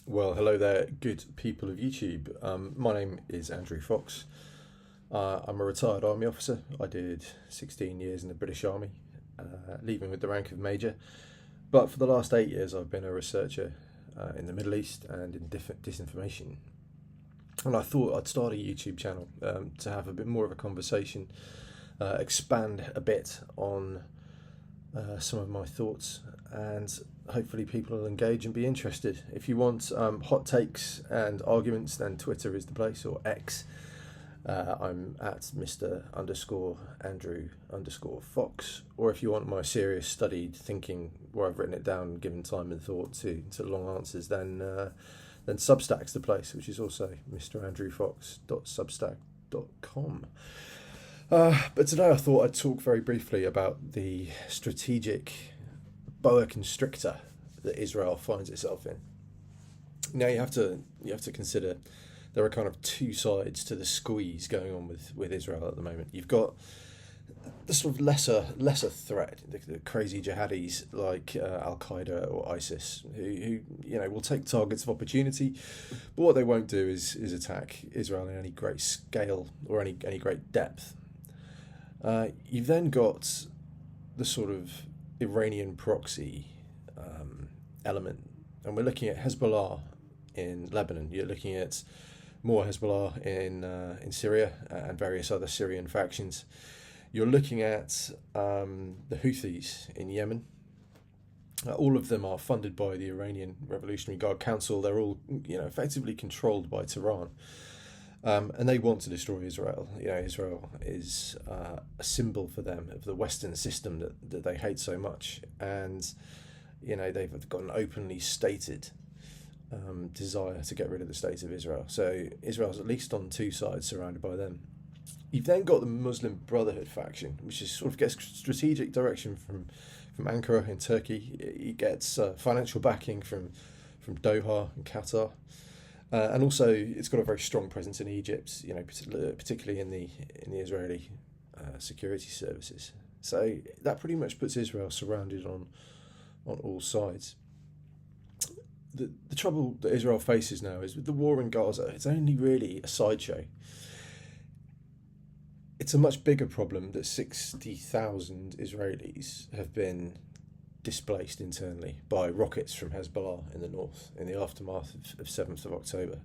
Well, hello there, good people of YouTube. My name is Andrew Fox. I'm a retired army officer. I did 16 years in the British Army, leaving with the rank of Major. But for the last 8 years, I've been a researcher in the Middle East and in disinformation. And I thought I'd start a YouTube channel to have a bit more of a conversation, expand a bit on some of my thoughts, and hopefully people will engage and be interested. If you want hot takes and arguments, then Twitter is the place, or X. I'm at Mr. underscore Andrew underscore Fox. Or if you want my serious studied thinking, where I've written it down, given time and thought to long answers, then Substack's the place, which is also mrandrewfox.substack.com. But today I thought I'd talk very briefly about the strategic boa constrictor that Israel finds itself in. Now you have to consider there are kind of two sides to the squeeze going on with Israel at the moment. You've got the sort of lesser threat, the crazy jihadis like Al Qaeda or ISIS, who will take targets of opportunity, but what they won't do is attack Israel in any great scale or any great depth. You've then got the sort of Iranian proxy element, and we're looking at Hezbollah in Lebanon. You're looking at more Hezbollah in Syria and various other Syrian factions. You're looking at the Houthis in Yemen. All of them are funded by the Iranian Revolutionary Guard Council. They're all effectively controlled by Tehran. And they want to destroy Israel. Israel is a symbol for them of the Western system that they hate so much. And, they've got an openly stated desire to get rid of the state of Israel. So Israel's at least on two sides surrounded by them. You've then got the Muslim Brotherhood faction, which is sort of gets strategic direction from Ankara in Turkey. It gets financial backing from Doha and Qatar. And also, it's got a very strong presence in Egypt, particularly in the Israeli security services. So that pretty much puts Israel surrounded on all sides. The trouble that Israel faces now is with the war in Gaza. It's only really a sideshow. It's a much bigger problem that 60,000 Israelis have been displaced internally by rockets from Hezbollah in the north in the aftermath of 7th of October.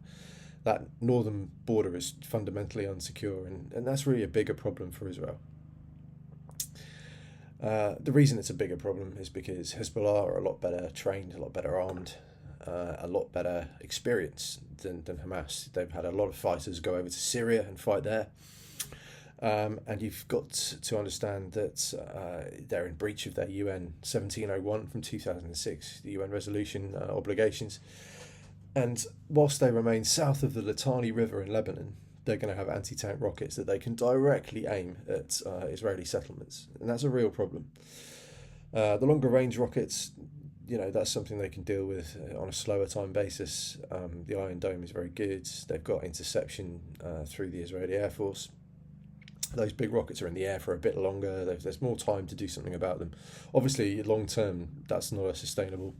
That northern border is fundamentally unsecure, and that's really a bigger problem for Israel. The reason it's a bigger problem is because Hezbollah are a lot better trained, a lot better armed, a lot better experienced than Hamas. They've had a lot of fighters go over to Syria and fight there. And you've got to understand that they're in breach of their UN 1701 from 2006, the UN resolution obligations. And whilst they remain south of the Litani River in Lebanon, they're going to have anti-tank rockets that they can directly aim at Israeli settlements. And that's a real problem. The longer range rockets, that's something they can deal with on a slower time basis. The Iron Dome is very good. They've got interception through the Israeli Air Force. Those big rockets are in the air for a bit longer. There's more time to do something about them. Obviously, long term, that's not a sustainable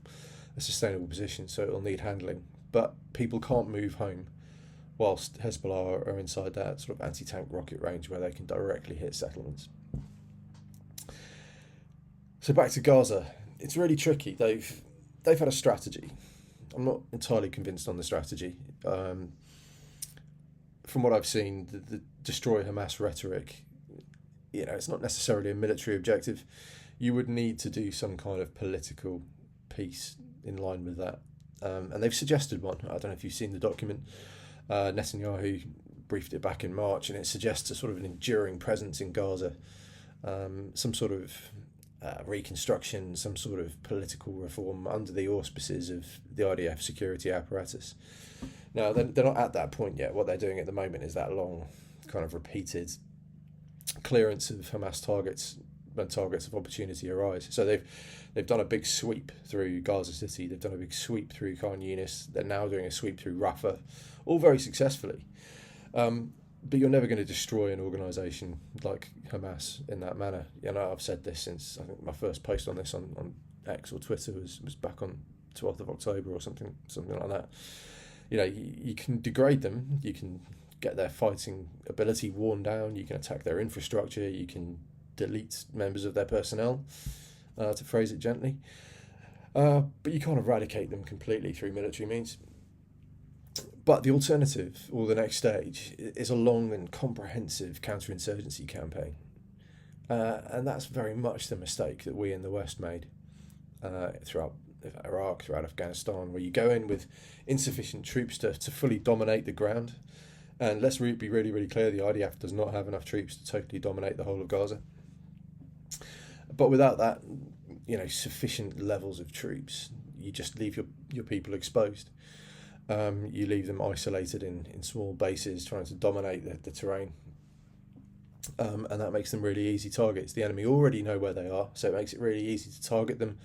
position, so it'll need handling. But people can't move home whilst Hezbollah are inside that sort of anti-tank rocket range where they can directly hit settlements. So back to Gaza, it's really tricky. They've had a strategy. I'm not entirely convinced on the strategy. From what I've seen, the destroy Hamas rhetoric, it's not necessarily a military objective. You would need to do some kind of political piece in line with that. And they've suggested one. I don't know if you've seen the document. Netanyahu briefed it back in March, and it suggests a sort of an enduring presence in Gaza, some sort of reconstruction, some sort of political reform under the auspices of the IDF security apparatus. Now, they're not at that point yet. What they're doing at the moment is that long, kind of repeated clearance of Hamas targets when targets of opportunity arise. So they've done a big sweep through Gaza City. They've done a big sweep through Khan Yunis. They're now doing a sweep through Rafah, all very successfully. But you're never going to destroy an organisation like Hamas in that manner. I've said this since I think my first post on this on X or Twitter was back on 12th of October or something like that. You know, you can degrade them, you can get their fighting ability worn down, you can attack their infrastructure, you can delete members of their personnel, to phrase it gently. But you can't eradicate them completely through military means. But the alternative, or the next stage, is a long and comprehensive counterinsurgency campaign. And that's very much the mistake that we in the West made throughout Iraq, throughout Afghanistan, where you go in with insufficient troops to fully dominate the ground. And let's be really, really clear, the IDF does not have enough troops to totally dominate the whole of Gaza. But without that, you know, sufficient levels of troops, you just leave your people exposed. You leave them isolated in small bases trying to dominate the terrain. And that makes them really easy targets. The enemy already know where they are, so it makes it really easy to target them.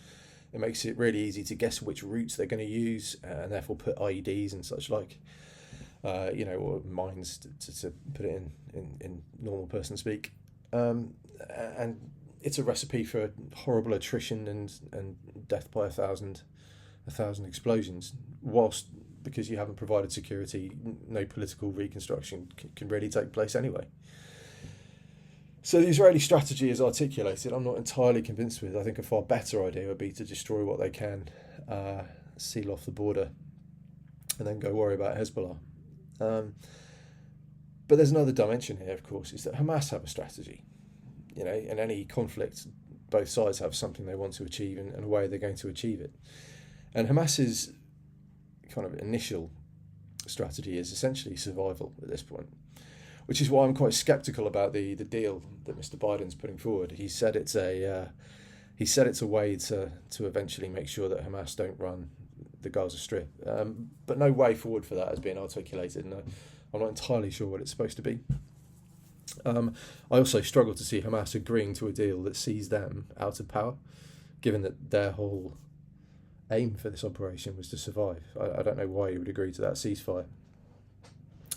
It makes it really easy to guess which routes they're going to use, and therefore put IEDs and such like, you know, or mines to put it in normal person speak. And it's a recipe for horrible attrition and death by a thousand explosions, whilst, because you haven't provided security, no political reconstruction can really take place anyway. So the Israeli strategy is articulated. I'm not entirely convinced with. I think a far better idea would be to destroy what they can, seal off the border, and then go worry about Hezbollah. But there's another dimension here, of course, is that Hamas have a strategy. You know, in any conflict, both sides have something they want to achieve and a way they're going to achieve it. And Hamas's kind of initial strategy is essentially survival at this point, which is why I'm quite sceptical about the deal that Mr. Biden's putting forward. He said it's a way to eventually make sure that Hamas don't run the Gaza Strip, but no way forward for that has been articulated, and I'm not entirely sure what it's supposed to be. I also struggle to see Hamas agreeing to a deal that sees them out of power, given that their whole aim for this operation was to survive. I don't know why you would agree to that ceasefire.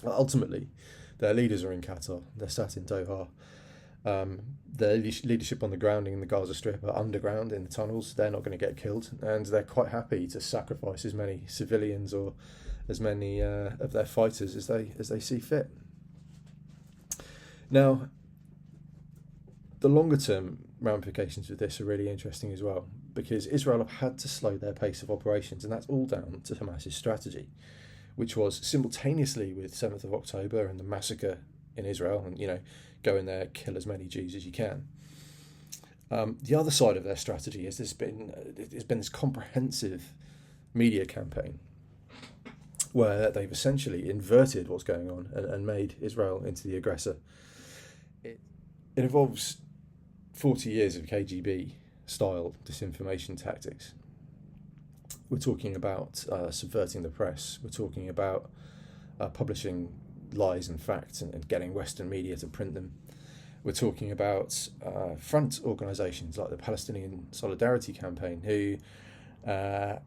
Ultimately, their leaders are in Qatar. They're sat in Doha. Their leadership on the ground in the Gaza Strip are underground in the tunnels. They're not going to get killed, and they're quite happy to sacrifice as many civilians or as many of their fighters as they see fit. Now, the longer term ramifications of this are really interesting as well, because Israel have had to slow their pace of operations, and that's all down to Hamas's strategy, which was simultaneously with 7th of October and the massacre in Israel, and, you know, go in there, kill as many Jews as you can. The other side of their strategy is there's been this comprehensive media campaign where they've essentially inverted what's going on and made Israel into the aggressor. It involves 40 years of KGB-style disinformation tactics. We're talking about subverting the press. We're talking about publishing lies and facts and getting Western media to print them. We're talking about front organisations like the Palestinian Solidarity Campaign, who are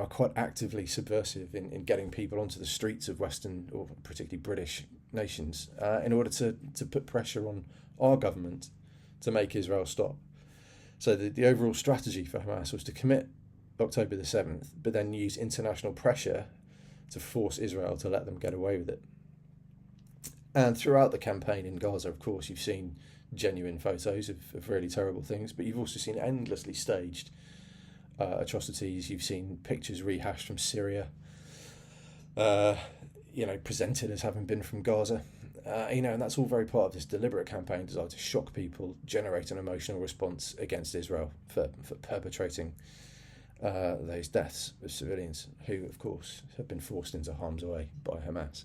quite actively subversive in getting people onto the streets of Western, or particularly British nations, in order to put pressure on our government to make Israel stop. So the overall strategy for Hamas was to commit October the 7th, but then use international pressure to force Israel to let them get away with it. And throughout the campaign in Gaza, of course, you've seen genuine photos of really terrible things, but you've also seen endlessly staged atrocities. You've seen pictures rehashed from Syria, presented as having been from Gaza. And that's all very part of this deliberate campaign designed to shock people, generate an emotional response against Israel for perpetrating those deaths of civilians who, of course, have been forced into harm's way by Hamas.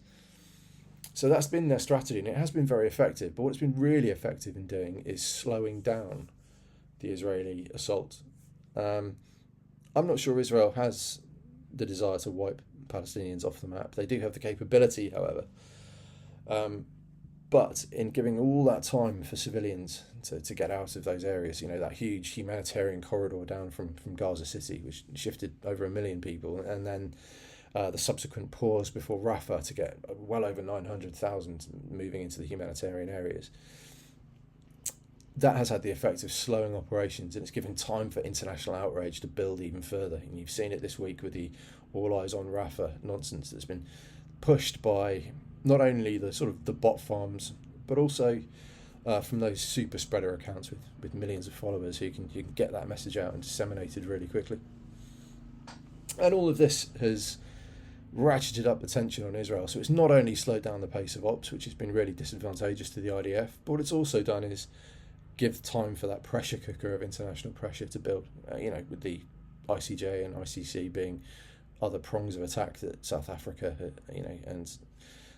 So that's been their strategy, and it has been very effective. But what it's been really effective in doing is slowing down the Israeli assault. I'm not sure Israel has the desire to wipe Palestinians off the map. They do have the capability, however. But in giving all that time for civilians to get out of those areas, that huge humanitarian corridor down from Gaza City, which shifted over 1 million people, and then the subsequent pause before Rafah to get well over 900,000 moving into the humanitarian areas. that has had the effect of slowing operations, and it's given time for international outrage to build even further. And you've seen it this week with the all eyes on Rafah nonsense that's been pushed by not only the sort of the bot farms, but also from those super spreader accounts with millions of followers who you can get that message out and disseminated really quickly. And all of this has ratcheted up the tension on Israel. So it's not only slowed down the pace of ops, which has been really disadvantageous to the IDF, but what it's also done is give time for that pressure cooker of international pressure to build. With the ICJ and ICC being other prongs of attack that South Africa, and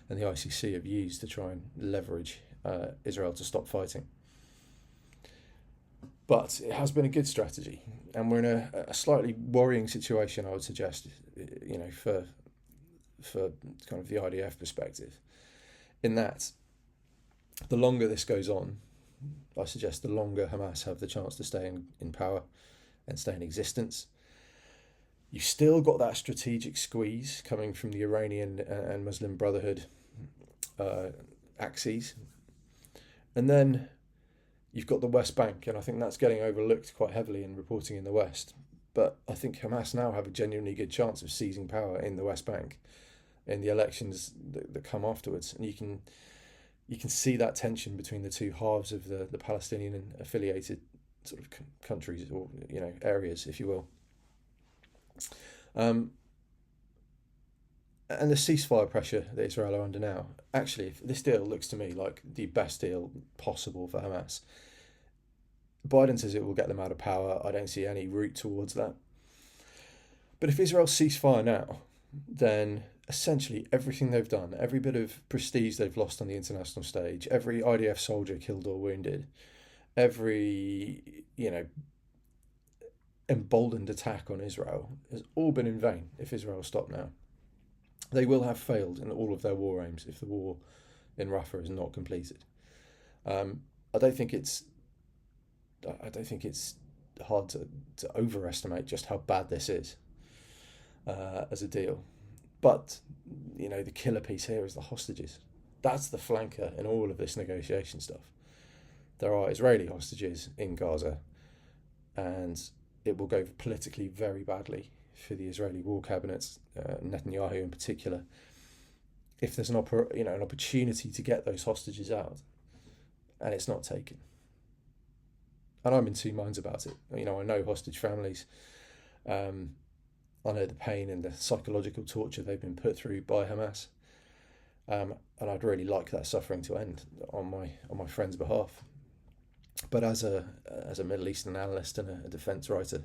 the ICC have used to try and leverage Israel to stop fighting. But it has been a good strategy, and we're in a slightly worrying situation, I would suggest, for kind of the IDF perspective, in that the longer this goes on, I suggest the longer Hamas have the chance to stay in power and stay in existence. You've still got that strategic squeeze coming from the Iranian and Muslim Brotherhood axes. And then you've got the West Bank, and I think that's getting overlooked quite heavily in reporting in the West. But I think Hamas now have a genuinely good chance of seizing power in the West Bank in the elections that come afterwards. And you can see that tension between the two halves of the Palestinian and affiliated sort of countries, or areas, if you will. And the ceasefire pressure that Israel are under now, actually, this deal looks to me like the best deal possible for Hamas. Biden says it will get them out of power. I don't see any route towards that. But if Israel cease fire now, then essentially everything they've done, every bit of prestige they've lost on the international stage, every IDF soldier killed or wounded, every, emboldened attack on Israel has all been in vain if Israel stop now. They will have failed in all of their war aims if the war in Rafah is not completed. I don't think it's hard to overestimate just how bad this is as a deal. But the killer piece here is the hostages. That's the flanker in all of this negotiation stuff. There are Israeli hostages in Gaza, and it will go politically very badly for the Israeli war cabinets, Netanyahu in particular, if there's an opportunity to get those hostages out, and it's not taken. And I'm in two minds about it. I know hostage families. I know the pain and the psychological torture they've been put through by Hamas, and I'd really like that suffering to end on my friend's behalf. But as a Middle Eastern analyst and a defence writer,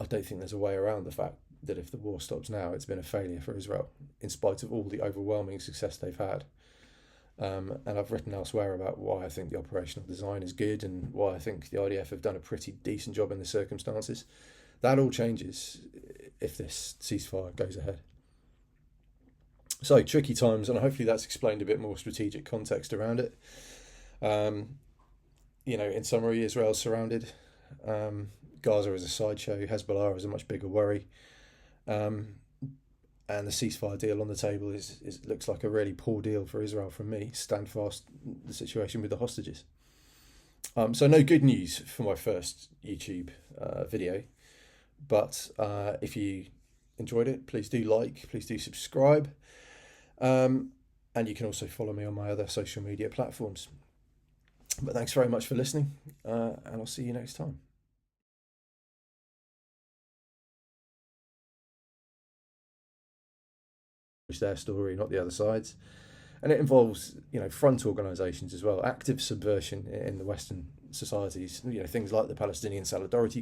I don't think there's a way around the fact that if the war stops now, it's been a failure for Israel, in spite of all the overwhelming success they've had. And I've written elsewhere about why I think the operational design is good and why I think the IDF have done a pretty decent job in the circumstances. That all changes if this ceasefire goes ahead. So, tricky times, and hopefully that's explained a bit more strategic context around it. In summary, Israel's surrounded. Gaza is a sideshow. Hezbollah is a much bigger worry. And the ceasefire deal on the table is looks like a really poor deal for Israel from me. Stand fast, the situation with the hostages. So no good news for my first YouTube video. But if you enjoyed it, please do please do subscribe. And you can also follow me on my other social media platforms. But thanks very much for listening, and I'll see you next time. Their story, not the other side's. And it involves, front organisations as well, active subversion in the Western societies, things like the Palestinian Solidarity